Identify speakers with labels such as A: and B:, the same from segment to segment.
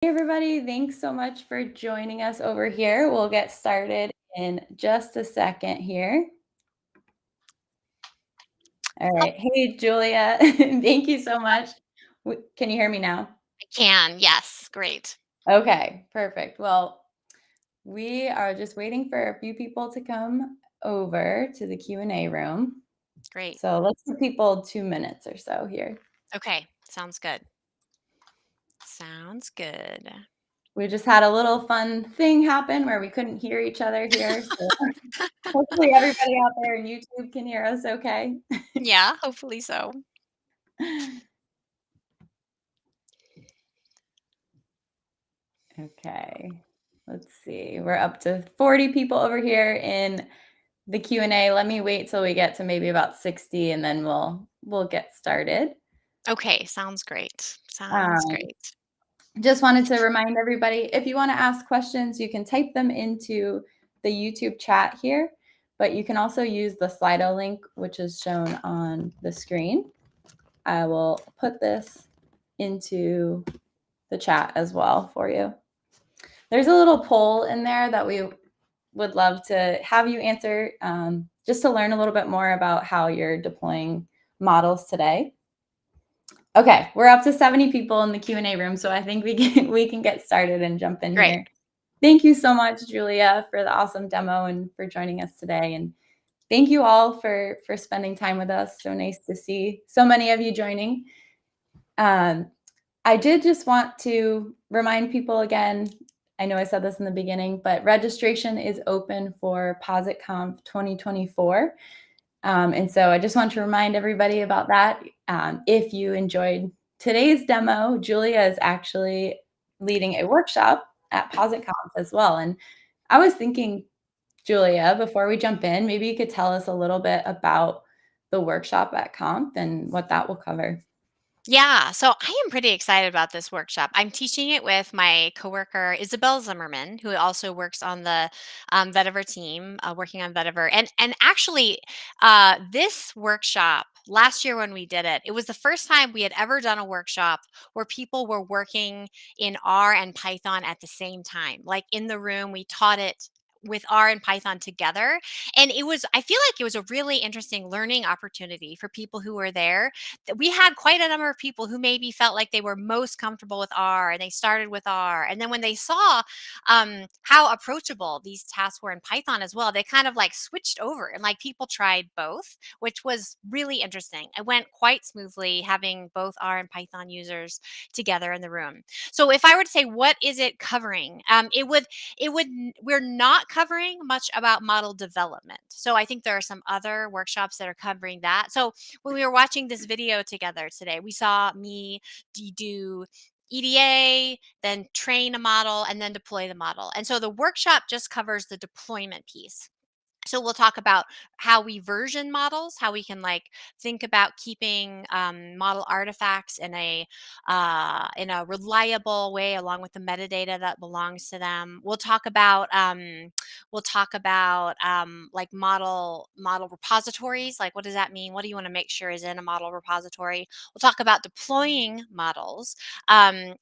A: Hey everybody, thanks so much for joining us over here. We'll get started in just a second here. All
B: Oh,
A: right. Hey Julia, thank you so much. Can you hear me now?
B: I can. Yes. Great.
A: Okay, perfect. Well, we are just waiting for a few people to come over to the Q&A room.
B: Great.
A: So let's give people 2 minutes or so here.
B: Okay. Sounds good. Sounds good.
A: We just had a little fun thing happen where we couldn't hear each other here. So hopefully everybody out there in YouTube can hear us okay.
B: Yeah, hopefully so.
A: Okay, let's see. We're up to 40 people over here in the Q&A. Let me wait till we get to maybe about 60 and then we'll get started.
B: Okay, sounds great. Sounds
A: Um,
B: great.
A: just wanted to remind everybody, if you want to ask questions, you can type them into the YouTube chat here, but you can also use the Slido link, which is shown on the screen. I will put this into the chat as well for you. There's a little poll in there that we would love to have you answer, just to learn a little bit more about how you're deploying models today. Okay, we're up to 70 people in the Q&A room, so I think we can get started and jump in
B: Great.
A: here. Thank you so much, Julia, for the awesome demo and for joining us today. And thank you all for spending time with us. So nice to see so many of you joining. I did just want to remind people again, I know I said this in the beginning, but registration is open for PositConf 2024. And so I just want to remind everybody about that. If you enjoyed today's demo, Julia is actually leading a workshop at PositConf as well. And I was thinking, Julia, before we jump in, maybe you could tell us a little bit about the workshop at Conf and what that will cover.
B: Yeah, so I am pretty excited about this workshop. I'm teaching it with my coworker Isabel Zimmerman, who also works on the Vetiver team, working on Vetiver. And actually, this workshop last year when we did it, it was the first time we had ever done a workshop where people were working in R and Python at the same time. Like in the room, we taught it with R and Python together. And I feel like it was a really interesting learning opportunity for people who were there. We had quite a number of people who maybe felt like they were most comfortable with R and they started with R. And then when they saw how approachable these tasks were in Python as well, they kind of like switched over and like people tried both, which was really interesting. It went quite smoothly having both R and Python users together in the room. So if I were to say, what is it covering? We're not covering much about model development. So I think there are some other workshops that are covering that. So when we were watching this video together today, we saw me do EDA, then train a model, and then deploy the model. And so the workshop just covers the deployment piece. So we'll talk about how we version models, how we can like think about keeping model artifacts in a reliable way, along with the metadata that belongs to them. We'll talk about like model repositories. Like, what does that mean? What do you want to make sure is in a model repository? We'll talk about deploying models.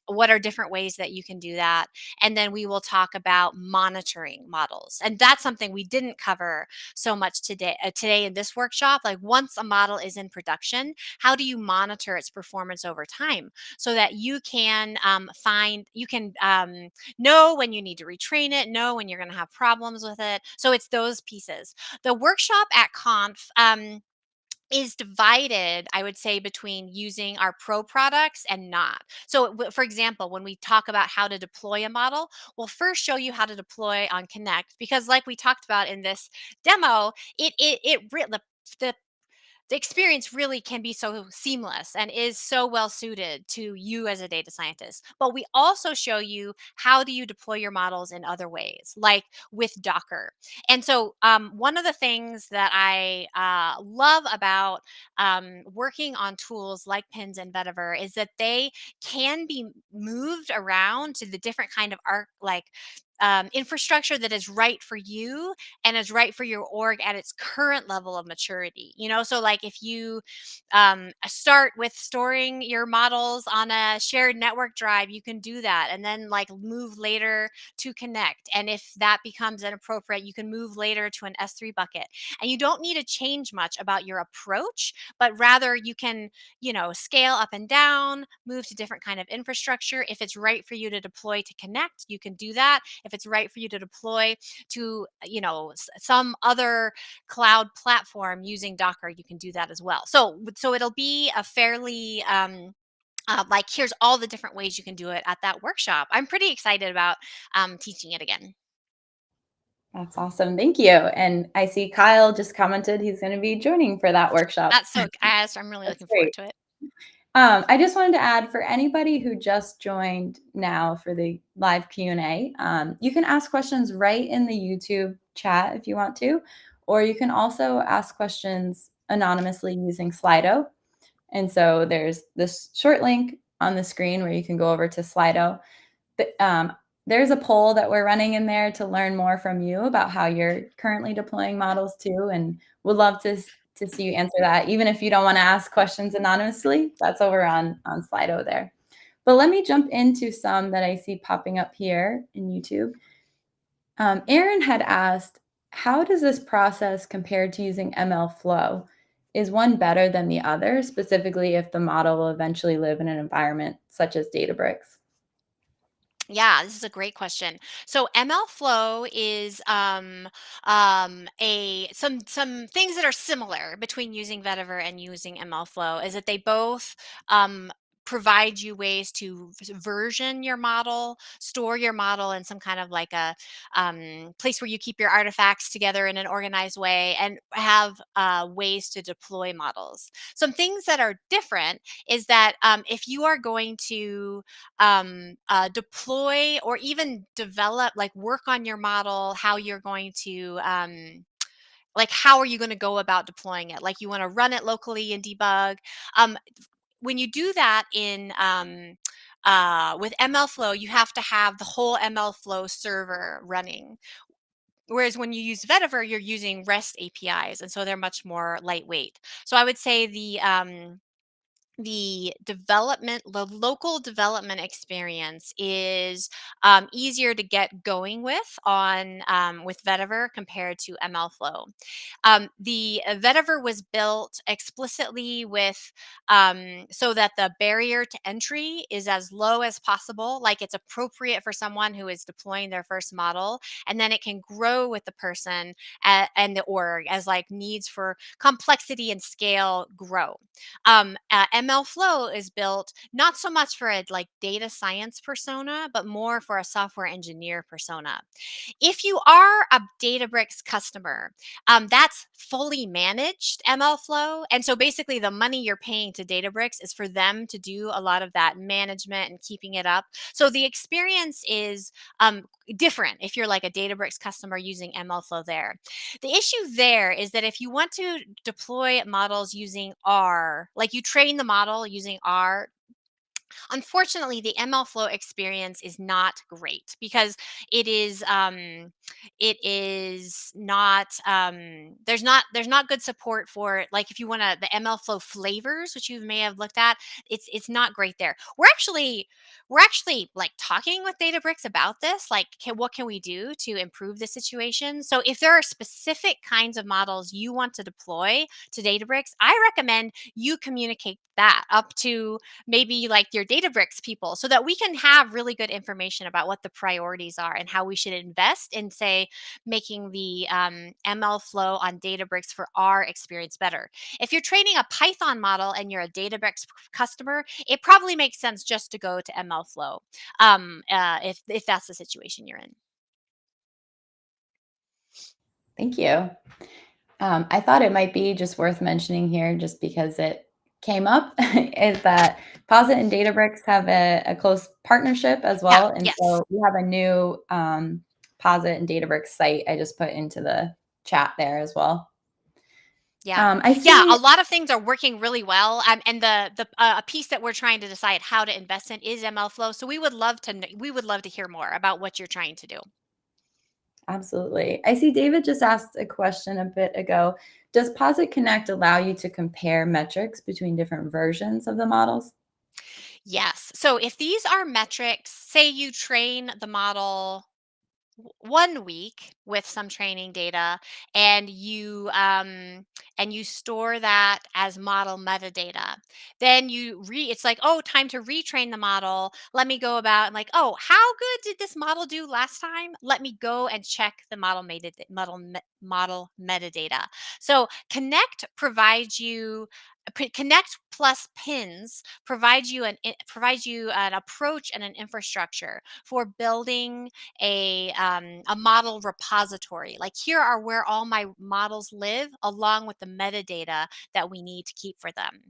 B: What are different ways that you can do that? And then we will talk about monitoring models, and that's something we didn't cover so much today in this workshop. Like once a model is in production, how do you monitor its performance over time so that you can know when you need to retrain it, know when you're going to have problems with it. So it's those pieces. The workshop at Conf is divided, I would say, between using our pro products and not. So, for example, when we talk about how to deploy a model, we'll first show you how to deploy on Connect, because, like we talked about in this demo, the the experience really can be so seamless and is so well suited to you as a data scientist. But we also show you how do you deploy your models in other ways, like with Docker. And so one of the things that I love about working on tools like Pins and Vetiver is that they can be moved around to the different kind of infrastructure that is right for you and is right for your org at its current level of maturity. So like if you start with storing your models on a shared network drive, you can do that and then like move later to connect. And if that becomes inappropriate, you can move later to an S3 bucket. And you don't need to change much about your approach, but rather you can, scale up and down, move to different kind of infrastructure. If it's right for you to deploy to connect, you can do that. If it's right for you to deploy to, some other cloud platform using Docker, you can do that as well. So it'll be a fairly like here's all the different ways you can do it at that workshop. I'm pretty excited about teaching it again.
A: That's awesome. Thank you. And I see Kyle just commented he's going to be joining for that workshop.
B: I'm really
A: That's
B: looking forward
A: great.
B: to it.
A: I just wanted to add for anybody who just joined now for the live Q&A, you can ask questions right in the YouTube chat if you want to, or you can also ask questions anonymously using Slido. And so there's this short link on the screen where you can go over to Slido. There's a poll that we're running in there to learn more from you about how you're currently deploying models too, and would love to see you answer that. Even if you don't want to ask questions anonymously, that's over on Slido there. But let me jump into some that I see popping up here in YouTube. Aaron had asked, how does this process compare to using MLflow? Is one better than the other, specifically if the model will eventually live in an environment such as Databricks?
B: Yeah, this is a great question. So MLflow is a some things that are similar between using Vetiver and using MLflow is that they both provide you ways to version your model, store your model in some kind of like a place where you keep your artifacts together in an organized way, and have ways to deploy models. Some things that are different is that if you are going to deploy or even develop, like work on your model, how you're going to, like, how are you going to go about deploying it? Like, you want to run it locally and debug. When you do that in, with MLflow, you have to have the whole MLflow server running. Whereas when you use Vetiver, you're using REST APIs, and so they're much more lightweight. So I would say the local development experience is easier to get going with Vetiver compared to MLflow. The Vetiver was built explicitly with so that the barrier to entry is as low as possible, like it's appropriate for someone who is deploying their first model, and then it can grow with the person and the org as like needs for complexity and scale grow. MLflow is built not so much for a like data science persona, but more for a software engineer persona. If you are a Databricks customer, that's fully managed MLflow. And so basically, the money you're paying to Databricks is for them to do a lot of that management and keeping it up. So the experience is different if you're like a Databricks customer using MLflow there. The issue there is that if you want to deploy models using R, like you train the model using R, unfortunately, the MLflow experience is not great because it is not there's not good support for, like, if you want to the MLflow flavors, which you may have looked at. It's not great there. We're actually like talking with Databricks about this, like, what can we do to improve the situation? So if there are specific kinds of models you want to deploy to Databricks, I recommend you communicate that up to maybe like your Databricks people, so that we can have really good information about what the priorities are and how we should invest in, say, making the ML flow on Databricks for our experience better. If you're training a Python model and you're a Databricks customer, it probably makes sense just to go to ML flow, if that's the situation you're in.
A: Thank you. I thought it might be just worth mentioning here, just because it came up, is that Posit and Databricks have a close partnership as
B: Yeah.
A: well. And
B: Yes.
A: so we have a new Posit and Databricks site I just put into the chat there as well.
B: Yeah.
A: I
B: Yeah,
A: see.
B: a lot of things are working really well, and the a piece that we're trying to decide how to invest in is MLflow. So we would love to hear more about what you're trying to do.
A: Absolutely. I see David just asked a question a bit ago. Does Posit Connect allow you to compare metrics between different versions of the models?
B: Yes. So if these are metrics, say you train the model 1 week with some training data, and you store that as model metadata, then it's like, oh, time to retrain the model. Let me go about and like, oh, how good did this model do last time? Let me go and check the model metadata. So Connect plus pins provides you an approach and an infrastructure for building a model repository. Like, here are where all my models live, along with the metadata that we need to keep for them.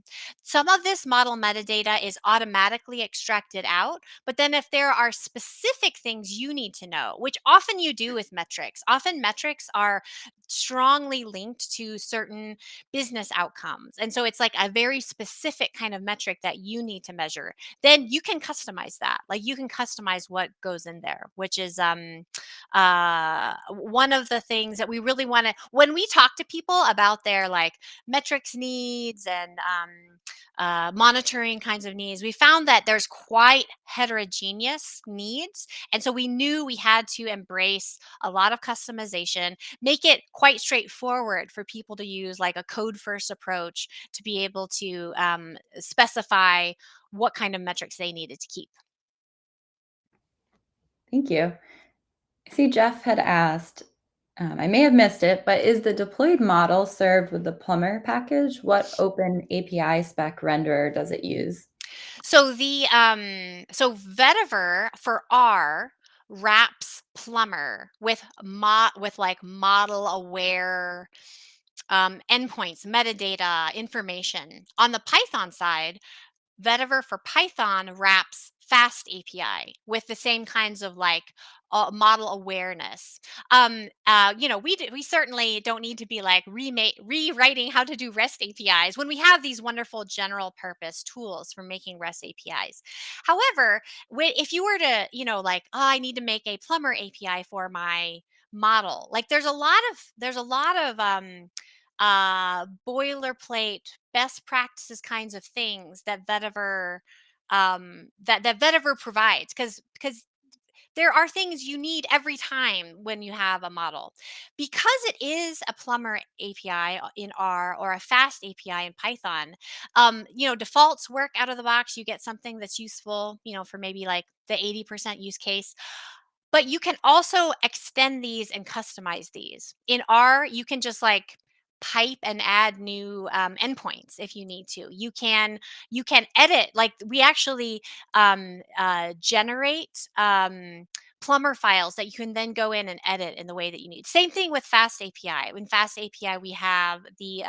B: Some of this model metadata is automatically extracted out, but then if there are specific things you need to know, which often you do with metrics, often metrics are strongly linked to certain business outcomes. And so it's like a very specific kind of metric that you need to measure, then you can customize that. Like, you can customize what goes in there, which is one of the things that we really want to, when we talk to people about their like metrics needs and monitoring kinds of needs, we found that there's quite heterogeneous needs. And so we knew we had to embrace a lot of customization, make it quite straightforward for people to use like a code first approach to be able to specify what kind of metrics they needed to keep.
A: Thank you. I see Jeff had asked, I may have missed it, but is the deployed model served with the Plumber package? What open API spec renderer does it use?
B: So Vetiver for R wraps Plumber with like model aware endpoints, metadata, information. On the Python side, Vetiver for Python wraps Fast API with the same kinds of like model awareness. We certainly don't need to be like rewriting how to do REST APIs when we have these wonderful general purpose tools for making REST APIs. However, if you were to, like, oh, I need to make a Plumber API for my model, like there's a lot of boilerplate best practices kinds of things that Vetiver provides, because there are things you need every time when you have a model. Because it is a Plumber API in R or a Fast API in Python, defaults work out of the box. You get something that's useful, for maybe like the 80% use case. But you can also extend these and customize these. In R, you can just like pipe and add new endpoints if you need to. You can edit. Like, we actually generate Plumber files that you can then go in and edit in the way that you need. Same thing with Fast API. In Fast API, we have the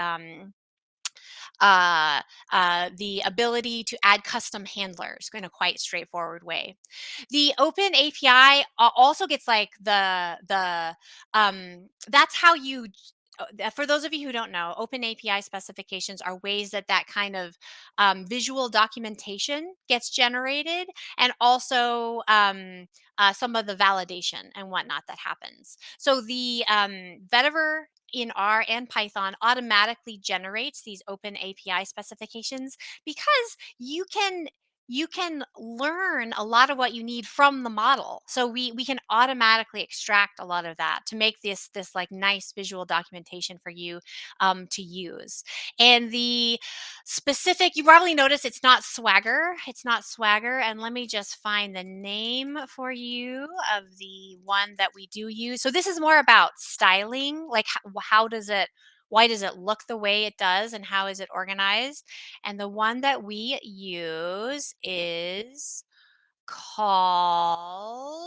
B: ability to add custom handlers in a quite straightforward way. The open API also gets like that's how you for those of you who don't know, open API specifications are ways that kind of visual documentation gets generated, and also some of the validation and whatnot that happens. So the Vetiver in R and Python automatically generates these open API specifications, because you can learn a lot of what you need from the model. So we can automatically extract a lot of that to make this like nice visual documentation for you to use. And the specific, you probably notice it's not Swagger. It's not Swagger. And let me just find the name for you of the one that we do use. So this is more about styling, like why does it look the way it does, and how is it organized? And the one that we use is called,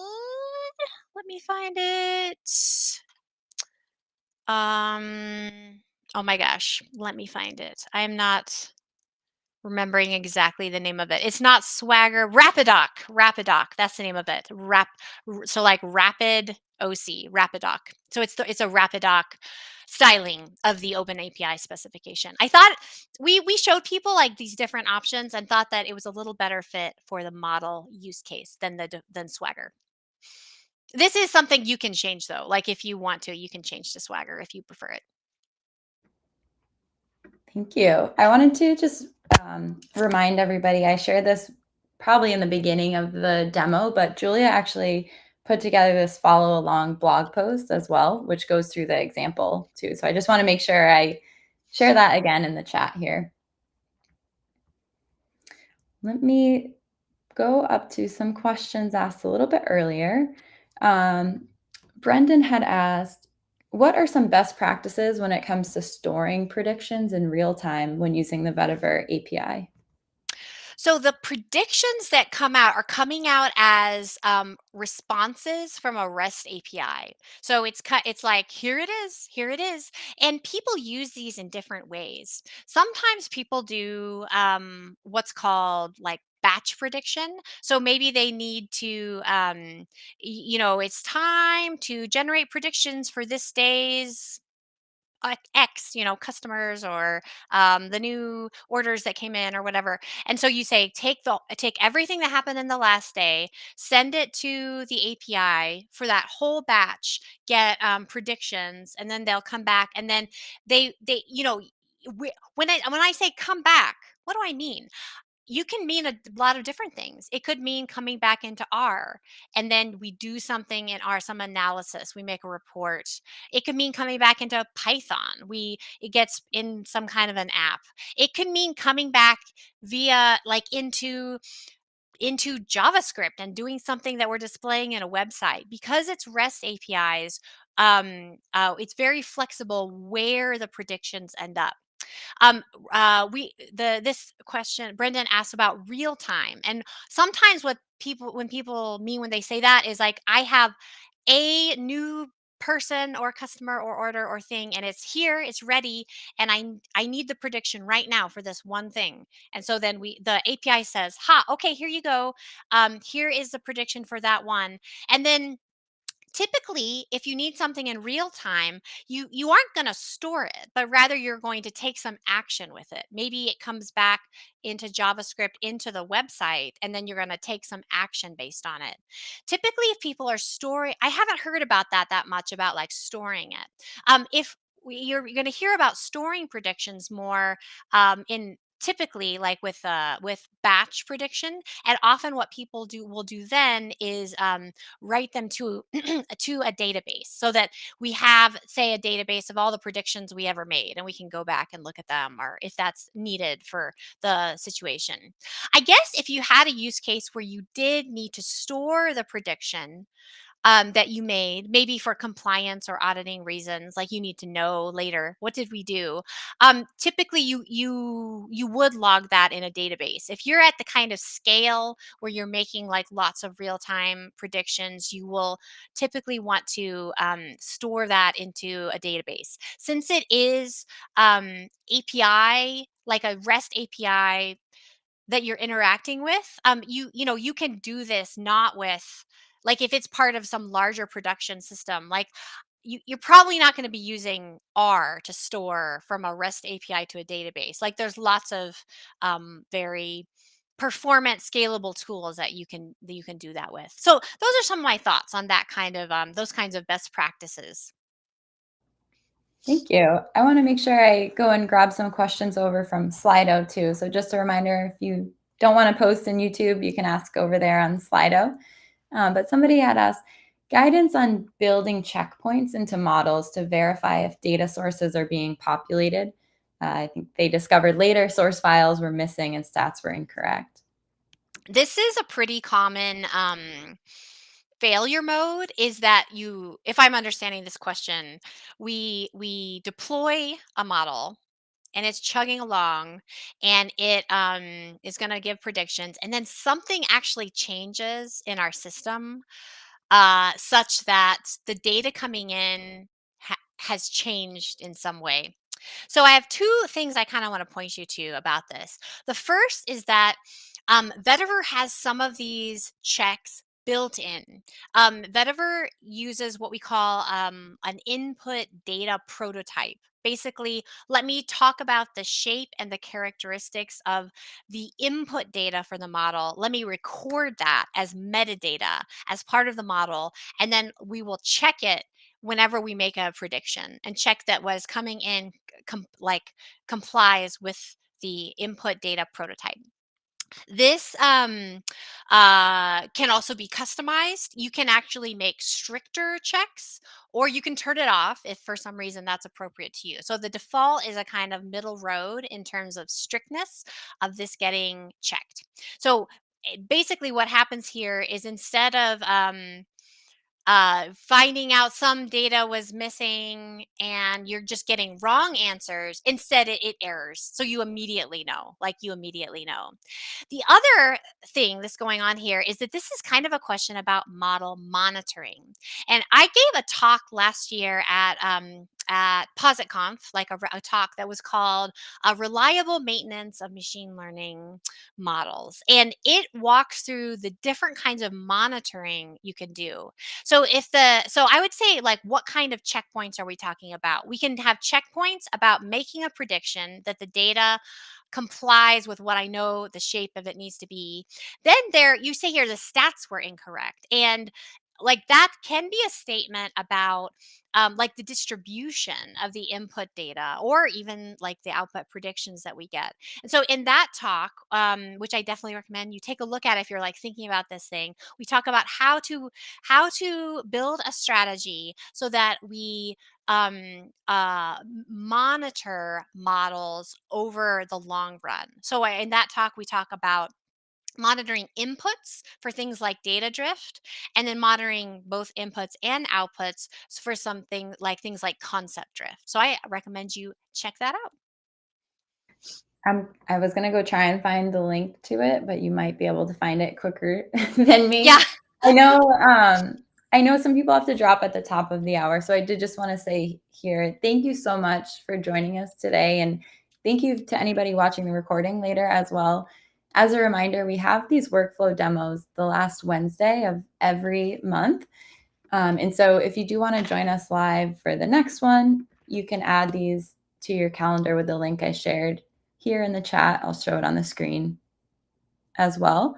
B: let me find it. Um, oh my gosh, let me find it. I'm not remembering exactly the name of it. It's not Swagger, Rapidoc. Rapidoc, that's the name of it. So like Rapid OC, Rapidoc. So it's a Rapidoc styling of the open API specification. I thought we showed people like these different options and thought that it was a little better fit for the model use case than Swagger. This is something you can change though. Like if you want to, you can change to Swagger if you prefer it.
A: Thank you. I wanted to just remind everybody, I shared this probably in the beginning of the demo, but Julia actually put together this follow along blog post as well, which goes through the example too. So I just want to make sure I share that again in the chat here. Let me go up to some questions asked a little bit earlier. Brendan had asked, what are some best practices when it comes to storing predictions in real time when using the Vetiver API?
B: So the predictions that come out are coming out as responses from a REST API. So it's like here it is, and people use these in different ways. Sometimes people do what's called like batch prediction. So maybe they need to, it's time to generate predictions for this day's X, customers or the new orders that came in or whatever. And so you say, take everything that happened in the last day, send it to the API for that whole batch, get predictions, and then they'll come back. And then when I say come back, what do I mean? You can mean a lot of different things. It could mean coming back into R and then we do something in R, some analysis, we make a report. It could mean coming back into Python. It gets in some kind of an app. It could mean coming back via like into JavaScript and doing something that we're displaying in a website. Because it's REST APIs, it's very flexible where the predictions end up. We the this question Brendan asked about real time, and sometimes when people mean when they say that is like I have a new person or customer or order or thing and it's here, it's ready, and I need the prediction right now for this one thing. And so then the API says, ha, okay, here you go, here is the prediction for that one. And then typically if you need something in real time, you aren't going to store it, but rather you're going to take some action with it. Maybe it comes back into JavaScript into the website, and then you're going to take some action based on it. Typically if people are storing, I haven't heard about that much about like storing it. If you're going to hear about storing predictions more in typically like with batch prediction, and often what people will do then is write them to to a database so that we have, say, a database of all the predictions we ever made and we can go back and look at them, or if that's needed for the situation. I guess if you had a use case where you did need to store the prediction that you made, maybe for compliance or auditing reasons, like you need to know later what did we do. Typically, you would log that in a database. If you're at the kind of scale where you're making like lots of real time predictions, you will typically want to store that into a database. Since it is API, like a REST API that you're interacting with, you can do this not with, like, if it's part of some larger production system, like you're probably not going to be using R to store from a REST API to a database. Like there's lots of very performant scalable tools that you can do that with. So those are some of my thoughts on that kind of those kinds of best practices.
A: Thank you. I want to make sure I go and grab some questions over from Slido too. So just a reminder, if you don't want to post in YouTube, you can ask over there on Slido. But somebody had asked guidance on building checkpoints into models to verify if data sources are being populated. I think they discovered later source files were missing and stats were incorrect.
B: This is a pretty common failure mode, is that you, if I'm understanding this question, we deploy a model and it's chugging along and it is going to give predictions, and then something actually changes in our system such that the data coming in has changed in some way. So I have two things I kind of want to point you to about this. The first is that Vetiver has some of these checks built in. Vetiver uses what we call an input data prototype. Basically, let me talk about the shape and the characteristics of the input data for the model. Let me record that as metadata as part of the model, and then we will check it whenever we make a prediction and check that what is coming in complies with the input data prototype. This can also be customized. You can actually make stricter checks, or you can turn it off if for some reason that's appropriate to you. So the default is a kind of middle road in terms of strictness of this getting checked. So basically, what happens here is instead of finding out some data was missing and you're just getting wrong answers, instead it errors. So you immediately know, like you immediately know. The other thing that's going on here is that this is kind of a question about model monitoring. And I gave a talk last year at PositConf, like a talk that was called Reliable Maintenance of Machine Learning Models. And it walks through the different kinds of monitoring you can do. So I would say, like, what kind of checkpoints are we talking about? We can have checkpoints about making a prediction that the data complies with what I know the shape of it needs to be. Then there you say here the stats were incorrect. And like that can be a statement about like the distribution of the input data or even like the output predictions that we get. And so in that talk, which I definitely recommend you take a look at if you're like thinking about this thing, we talk about how to build a strategy so that we monitor models over the long run. So in that talk, we talk about monitoring inputs for things like data drift, and then monitoring both inputs and outputs for something like things like concept drift. So I recommend you check that out.
A: I was gonna go try and find the link to it, but you might be able to find it quicker than
B: Yeah.
A: me. I know, I know some people have to drop at the top of the hour, so I did just wanna say here, thank you so much for joining us today, and thank you to anybody watching the recording later as well. As a reminder, we have these workflow demos the last Wednesday of every month. And so if you do want to join us live for the next one, you can add these to your calendar with the link I shared here in the chat. I'll show it on the screen as well.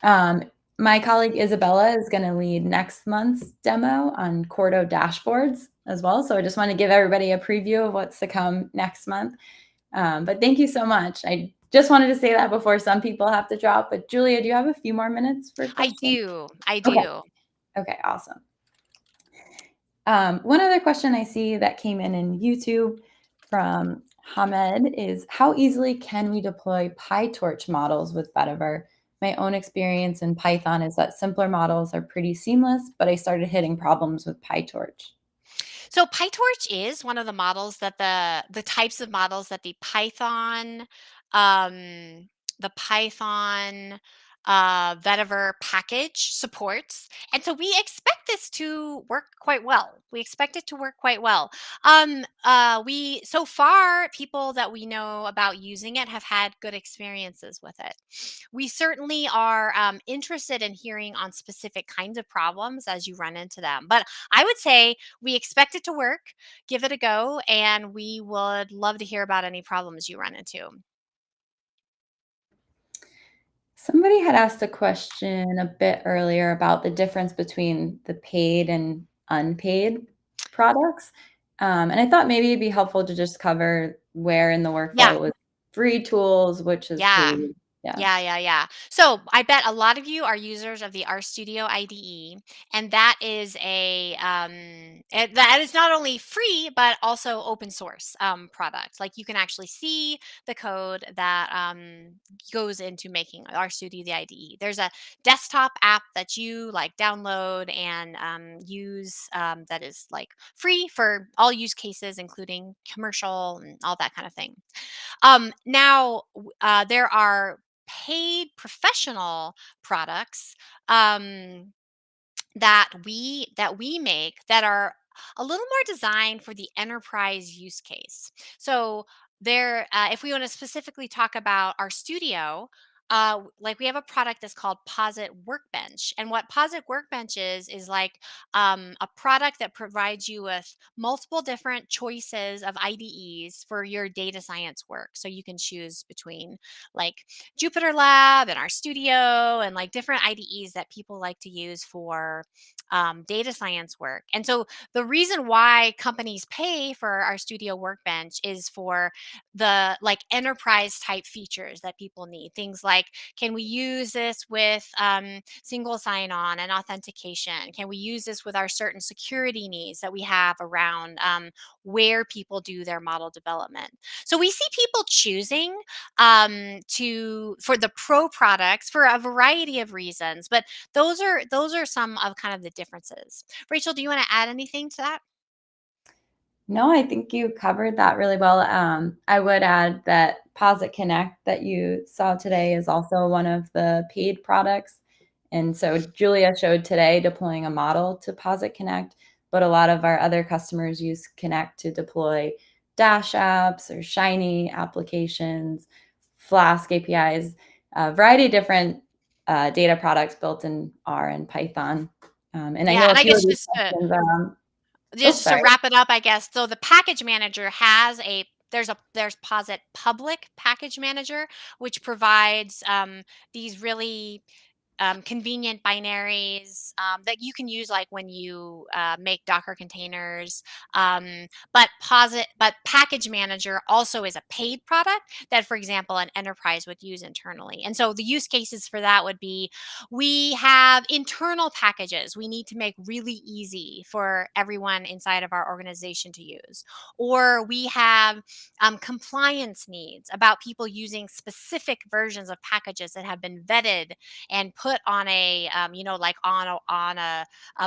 A: Um, my colleague Isabella is going to lead next month's demo on Cordo dashboards as well. So I just want to give everybody a preview of what's to come next month. But thank you so much. I just wanted to say that before some people have to drop. But Julia, do you have a few more minutes for
B: I
A: questions?
B: do. I
A: Okay.
B: do.
A: Okay, awesome. One other question I see that came in YouTube from Hamed is how easily can we deploy PyTorch models with Vetiver? My own experience in Python is that simpler models are pretty seamless, but I started hitting problems with PyTorch.
B: So PyTorch is one of the models that the types of models that um, the Python Vetiver package supports, and so we expect this to work quite well. We expect it to work quite well. We so far people that we know about using it have had good experiences with it. We certainly are interested in hearing on specific kinds of problems as you run into them, but I would say we expect it to work. Give it a go, and we would love to hear about any problems you run into.
A: Somebody had asked a question a bit earlier about the difference between the paid and unpaid products. And I thought maybe it'd be helpful to just cover where in the
B: Yeah.
A: workflow it was free tools, which is
B: Yeah.
A: paid. Yeah.
B: Yeah. So I bet a lot of you are users of the RStudio IDE, and that is that is not only free but also open source product. Like you can actually see the code that goes into making RStudio the IDE. There's a desktop app that you like download and use that is like free for all use cases, including commercial and all that kind of thing. There are paid professional products that we make that are a little more designed for the enterprise use case. So if we want to specifically talk about our studio, Like we have a product that's called Posit Workbench, and what Posit Workbench is like a product that provides you with multiple different choices of IDEs for your data science work. So you can choose between like Jupyter Lab and our studio and like different IDEs that people like to use for data science work. And so the reason why companies pay for our studio workbench is for the like enterprise type features that people need. Things like, can we use this with single sign on and authentication? Can we use this with our certain security needs that we have around where people do their model development? So we see people choosing to for the pro products for a variety of reasons, but those are some of kind of the differences. Rachel, do you want to add anything to that?
A: No, I think you covered that really well. I would add that Posit Connect that you saw today is also one of the paid products. And so Julia showed today deploying a model to Posit Connect, but a lot of our other customers use Connect to deploy Dash apps or Shiny applications, Flask APIs, a variety of different data products built in R and Python. And I
B: Yeah,
A: know a
B: and I
A: few
B: guess
A: of these questions are on. Oh,
B: just to
A: sorry.
B: wrap it up, I guess. So the package manager has there's Posit Public Package Manager, which provides these really convenient binaries that you can use like when you make Docker containers. But Package Manager also is a paid product that, for example, an enterprise would use internally. And so the use cases for that would be, we have internal packages we need to make really easy for everyone inside of our organization to use, or we have compliance needs about people using specific versions of packages that have been vetted and put on a like on a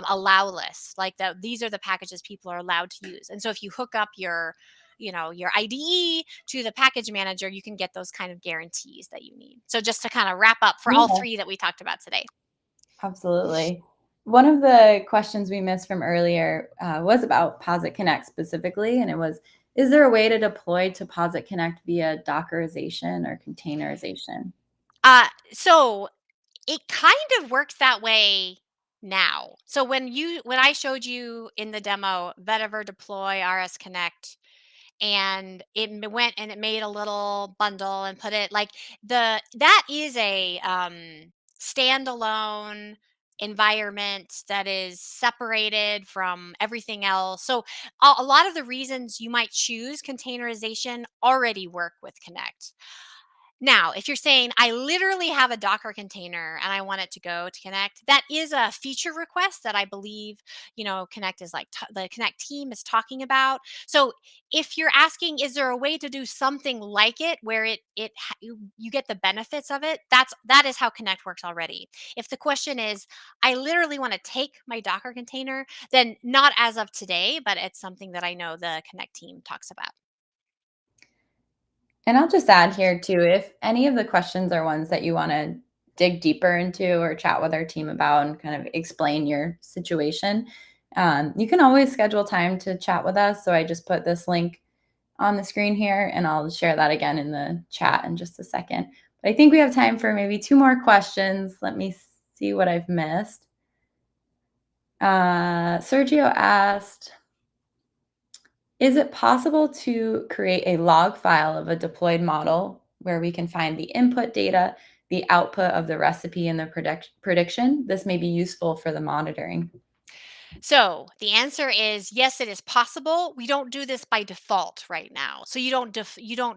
B: allow list, like that these are the packages people are allowed to use. And so if you hook up your IDE to the package manager, you can get those kind of guarantees that you need. So just to kind of wrap up for all
A: Yeah.
B: three that we talked about today.
A: Absolutely. One of the questions we missed from earlier was about Posit Connect specifically, and it was, is there a way to deploy to Posit Connect via Dockerization or containerization?
B: So it kind of works that way now. So when I showed you in the demo Vetiver deploy RS Connect, and went and it made a little bundle and put it like that is a standalone environment that is separated from everything else. So a lot of the reasons you might choose containerization already work with Connect. Now, if you're saying, I literally have a Docker container and I want it to go to Connect, that is a feature request that I believe, Connect is like the Connect team is talking about. So if you're asking, is there a way to do something like it where you get the benefits of it? That is how Connect works already. If the question is, I literally want to take my Docker container, then not as of today, but it's something that I know the Connect team talks about.
A: And I'll just add here too, if any of the questions are ones that you want to dig deeper into or chat with our team about and kind of explain your situation, you can always schedule time to chat with us. So I just put this link on the screen here, and I'll share that again in the chat in just a second. But I think we have time for maybe two more questions. Let me see what I've missed. Sergio asked, is it possible to create a log file of a deployed model where we can find the input data, the output of the recipe, and the prediction? This may be useful for the monitoring.
B: So the answer is yes, it is possible. We don't do this by default right now. So you don't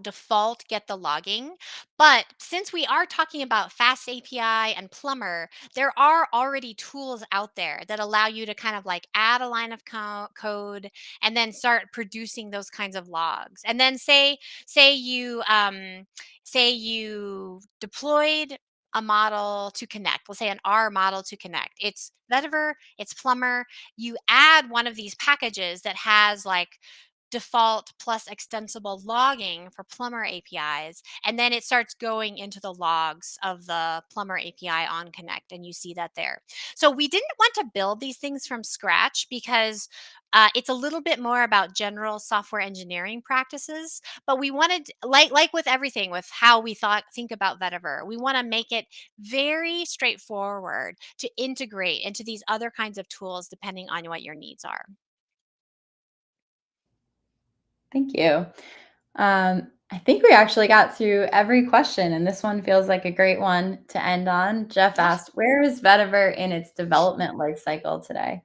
B: default get the logging. But since we are talking about Fast API and Plumber, there are already tools out there that allow you to kind of like add a line of code and then start producing those kinds of logs. And then say you deployed a model to Connect. Let's say an R model to Connect. It's Vetiver, it's Plumber. You add one of these packages that has like default plus extensible logging for Plumber APIs. And then it starts going into the logs of the Plumber API on Connect, and you see that there. So we didn't want to build these things from scratch because it's a little bit more about general software engineering practices, but we wanted, like with everything, with how we think about Vetiver, we want to make it very straightforward to integrate into these other kinds of tools depending on what your needs are.
A: Thank you. I think we actually got through every question, and this one feels like a great one to end on. Jeff asked, where is Vetiver in its development life cycle today?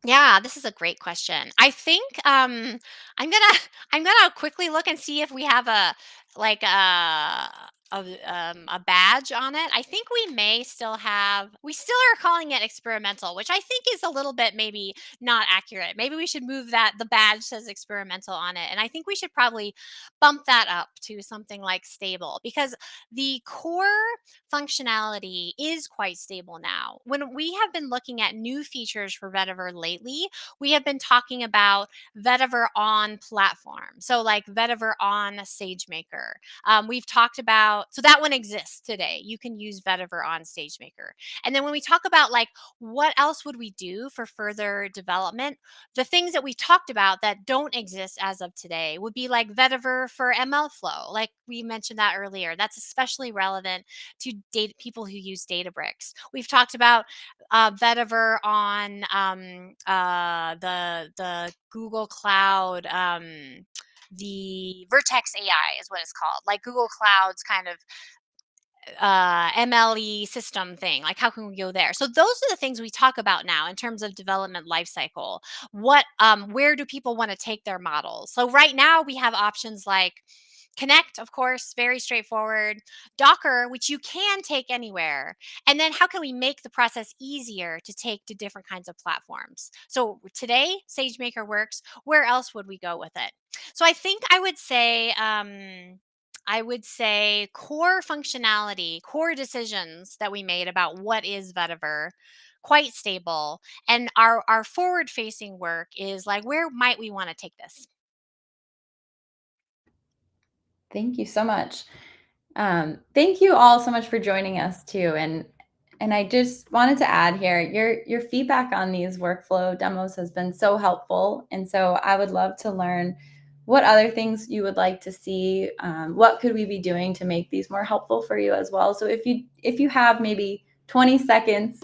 B: Yeah, this is a great question. I think I'm gonna I'm gonna quickly look and see if we have a like a badge on it. I think we may still have. We still are calling it experimental, which I think is a little bit maybe not accurate. Maybe we should move that. The badge says experimental on it, and I think we should probably bump that up to something like stable, because the core functionality is quite stable now. When we have been looking at new features for Vetiver lately, we have been talking about Vetiver on platform. So, like Vetiver on SageMaker. We've talked about, so that one exists today. You can use Vetiver on SageMaker. And then when we talk about like what else would we do for further development, the things that we talked about that don't exist as of today would be like Vetiver for MLflow. Like we mentioned that earlier. That's especially relevant to people who use Databricks. We've talked about Vetiver on the Google Cloud. The Vertex AI is what it's called, like Google Cloud's kind of MLE system thing. Like, how can we go there? So those are the things we talk about now in terms of development lifecycle. Where do people want to take their models? So right now we have options like Connect, of course, very straightforward. Docker, which you can take anywhere. And then how can we make the process easier to take to different kinds of platforms? So today, SageMaker works. Where else would we go with it? So I think I would say core functionality, core decisions that we made about what is Vetiver, quite stable. And our forward facing work is like, where might we want to take this?
A: Thank you so much. Thank you all so much for joining us too. And I just wanted to add here, your feedback on these workflow demos has been so helpful. And so I would love to learn what other things you would like to see. What could we be doing to make these more helpful for you as well? So if you have maybe 20 seconds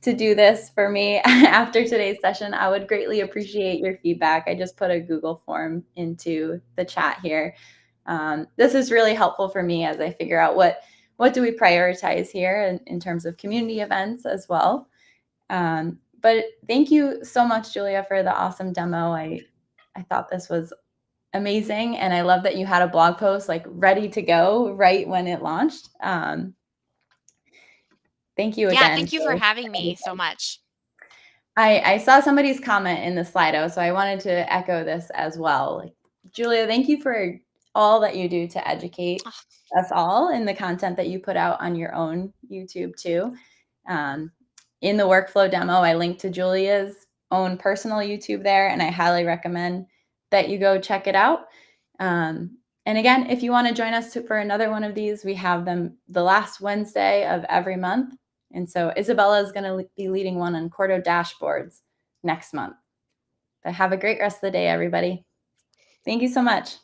A: to do this for me after today's session, I would greatly appreciate your feedback. I just put a Google form into the chat here. This is really helpful for me as I figure out what do we prioritize here in terms of community events as well. But thank you so much, Julia, for the awesome demo. I thought this was amazing, and I love that you had a blog post like ready to go right when it launched. Thank you
B: Yeah,
A: again
B: thank you for
A: for
B: having me so
A: everything.
B: much.
A: I saw somebody's comment in the Slido, so I wanted to echo this as well. Like, Julia, thank you for all that you do to educate
B: Oh,
A: us all in the content that you put out on your own YouTube too. Um, in the workflow demo, I linked to Julia's own personal YouTube there, and I highly recommend that you go check it out. And again, if you want to join us for another one of these, we have them the last Wednesday of every month. And so Isabella is going to be leading one on Cordo dashboards next month. But have a great rest of the day, everybody. Thank you so much.